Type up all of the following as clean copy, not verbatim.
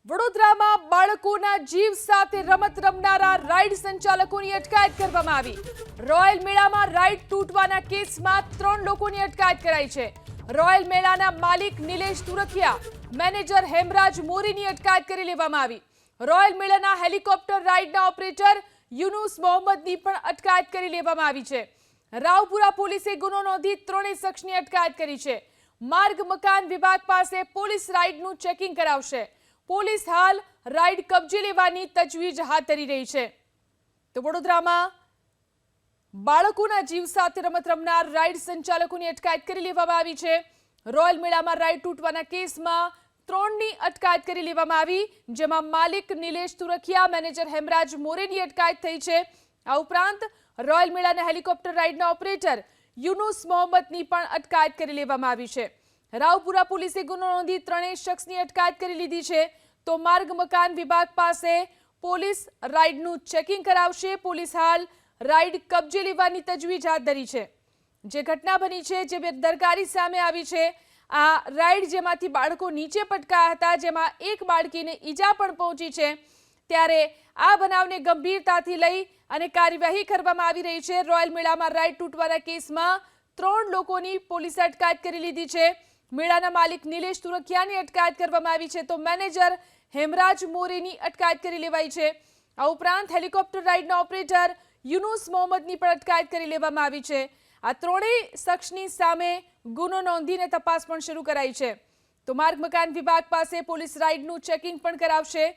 વડોદરામાં બાળકોના જીવ સાથે રમત રમનારા રાઇડ સંચાલકોની અટકાયત કરવામાં આવી। રોયલ મેળામાં રાઇડ તૂટવાના કેસમાં 3 લોકોની અટકાયત કરાઈ છે। રોયલ મેળાના માલિક નિલેશ તુરખિયા, મેનેજર હેમરાજ મોરીની અટકાયત કરી લેવામાં આવી। રોયલ મેળાના હેલિકોપ્ટર રાઇડના ઓપરેટર યુનુસ મોહમ્મદની પણ અટકાયત કરી લેવામાં આવી છે। રાવપુરા પોલીસે ગુનો નોંધી 3 શખ્સની અટકાયત કરી છે। માર્ગ મકાન વિભાગ પાસે પોલીસ રાઇડનું ચેકિંગ કરાવશે। પોલીસ હાલ રાઇડ કબજે લેવાની તજવીજ હાથ ધરી રહી છે। તો વડોદરામાં બાળકોના જીવ સાથે રમત રમનાર રાઇડ સંચાલકોની અટકાયત કરી લેવામાં આવી છે। રોયલ મેળામાં રાઇડ તૂટવાના કેસમાં 3ની અટકાયત કરી લેવામાં આવી, જેમાં માલિક નિલેશ તુરખિયા, મેનેજર હેમરાજ મોરેની અટકાયત થઈ છે। આ ઉપરાંત રોયલ મેળાના હેલિકોપ્ટર રાઇડના ઓપરેટર યુનુસ મોહમ્મદની પણ અટકાયત કરી લેવામાં આવી છે। રાવપુરા પોલીસે ગુનો નોંધી 3 શખ્સની અટકાયત કરી લીધી છે। તો માર્ગ મકાન વિભાગ પાસે પોલીસ રાઇડનું ચેકિંગ કરાવશે। પોલીસ હાલ રાઇડ કબજે લેવાની તજવીજ હાથ ધરી છે। જે ઘટના બની છે, જે બેદરકારી સામે આવી છે, આ રાઇડ જેમાંથી બાળકો નીચે પટકાયા હતા, જેમાં એક બાળકીને ઈજા પણ પહોંચી છે, ત્યારે આ બનાવને ગંભીરતાથી લઈ અને કાર્યવાહી કરવામાં આવી રહી છે। રોયલ મેળામાં રાઇડ તૂટવાના કેસમાં 3 લોકોની પોલીસે અટકાયત કરી લીધી છે। મેળાના માલિક નિલેશ તુરખિયાની અટકાયત કરવામાં આવી છે, તો મેનેજર હેમરાજ મોરીની અટકાયત કરી લેવાઈ છે। આ ઉપરાંત હેલિકોપ્ટર રાઇડના ઓપરેટર યુનુસ મોહમ્મદની પણ અટકાયત કરી લેવામાં આવી છે। આ 3 શખ્સની સામે ગુનો નોંધીને તપાસ પણ શરૂ કરાઈ છે। તો માર્ગ મકાન વિભાગ પાસે પોલીસ રાઇડનું ચેકિંગ પણ કરાવશે।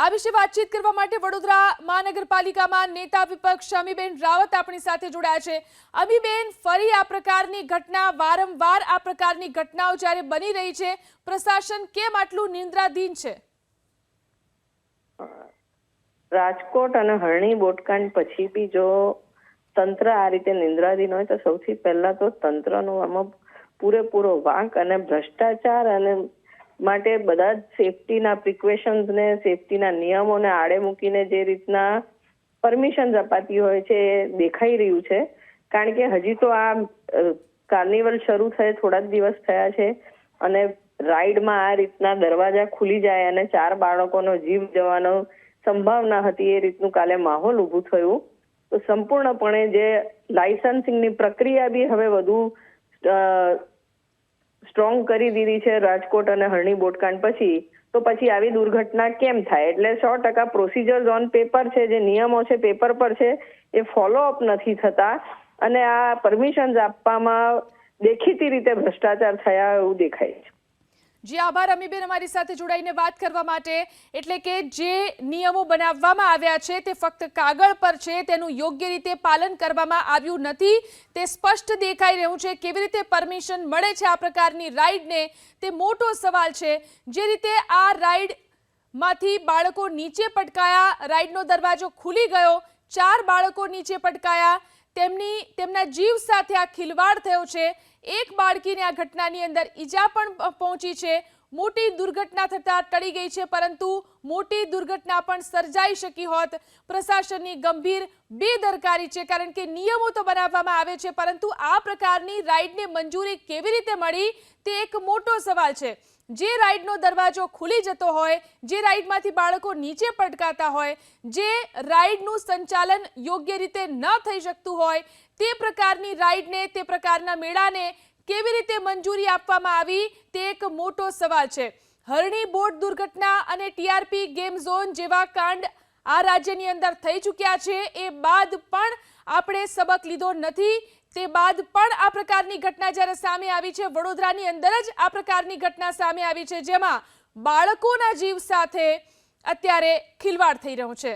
આ વિશે વાતચીત કરવા માટે વડોદરા મહાનગરપાલિકામાં નેતા વિપક્ષ અમીબેન રાવત આપણી સાથે જોડાયા છે। અમીબેન, ફરી આ પ્રકારની ઘટના, વારંવાર આ પ્રકારની ઘટનાઓ જ્યારે બની રહી છે, પ્રશાસન કેમ આટલું નિંદ્રાધીન છે? રાજકોટ અને હરણી બોટકાંડ પછી બી જો તંત્ર આ રીતે નિંદ્રાધીન હોય તો સૌથી પહેલા તો તંત્રનો આમાં પૂરેપૂરો વાંક અને ભ્રષ્ટાચાર અને માટે બધા જ સેફટીના પ્રિકોશન્સ ને સેફટીના નિયમોને આડે મૂકીને જે રીતના પરમિશન અપાતી હોય છે એ દેખાઈ રહ્યું છે। કારણ કે હજી તો આ કાર્નિવલ શરૂ થયે થોડા જ દિવસ થયા છે અને રાઇડમાં આ રીતના દરવાજા ખુલી જાય અને 4 બાળકોનો જીવ જવાનો સંભાવના હતી, એ રીતનું કાલે માહોલ ઊભું થયું। તો સંપૂર્ણપણે જે લાયસન્સિંગની પ્રક્રિયા બી હવે વધુ સ્ટ્રોંગ કરી દીધી છે રાજકોટ અને હરણી બોટકાંડ પછી, તો પછી આવી દુર્ઘટના કેમ થાય? એટલે 100% પ્રોસિજર્સ ઓન પેપર છે, જે નિયમો છે પેપર પર છે, એ ફોલોઅપ નથી થતા અને આ પરમિશન્સ આપવામાં દેખીતી રીતે ભ્રષ્ટાચાર થયા એવું દેખાય છે। જી આભાર અમીબેન, અમારી સાથે જોડાઈને વાત કરવા માટે। એટલે કે જે નિયમો બનાવવામાં આવ્યા છે તે ફક્ત કાગળ પર છે, તેનું યોગ્ય રીતે પાલન કરવામાં આવ્યું નથી, તે સ્પષ્ટ દેખાઈ રહ્યું છે। કેવી રીતે પરમિશન મળે છે આ પ્રકારની રાઇડને, તે મોટો સવાલ છે। જે રીતે આ રાઇડમાંથી બાળકો નીચે પટકાયા, રાઇડનો દરવાજો ખુલી ગયો, 4 બાળકો નીચે પટકાયા, તેમના જીવ સાથે આ ખિલવાડ થયો છે। એક બાળકીને આ ઘટનાની અંદર ઈજા પણ પહોંચી છે। મોટી દુર્ઘટના થતા ટળી ગઈ છે, પરંતુ મોટી દુર્ઘટના પણ સર્જાઈ શકી હોત। પ્રશાસનની ગંભીર બેદરકારી છે, કારણ કે નિયમો તો બનાવવામાં આવે છે, પરંતુ આ પ્રકારની રાઇડને મંજૂરી કેવી રીતે મળી તે એક મોટો સવાલ છે। જે રાઇડનો દરવાજો ખુલી જતો હોય, જે રાઇડમાંથી બાળકો નીચે પટકાતા હોય, જે રાઇડનું સંચાલન યોગ્ય રીતે ન થઈ શકતું હોય, તે પ્રકારની રાઇડને, તે પ્રકારના મેળાને કેવી રીતે મંજૂરી આપવામાં આવી તે એક મોટો સવાલ છે। હરણી બોટ દુર્ઘટના અને ટીઆરપી ગેમ ઝોન જેવા કાંડ આ રાજ્યની અંદર થઈ ચૂક્યા છે, એ બાદ પણ આપણે સબક લીધો નથી। તે બાદ પણ આ પ્રકારની ઘટના જ્યારે સામે આવી છે, વડોદરાની અંદર જ આ પ્રકારની ઘટના સામે આવી છે, જેમાં બાળકોના જીવ સાથે અત્યારે ખિલવાડ થઈ રહ્યો છે।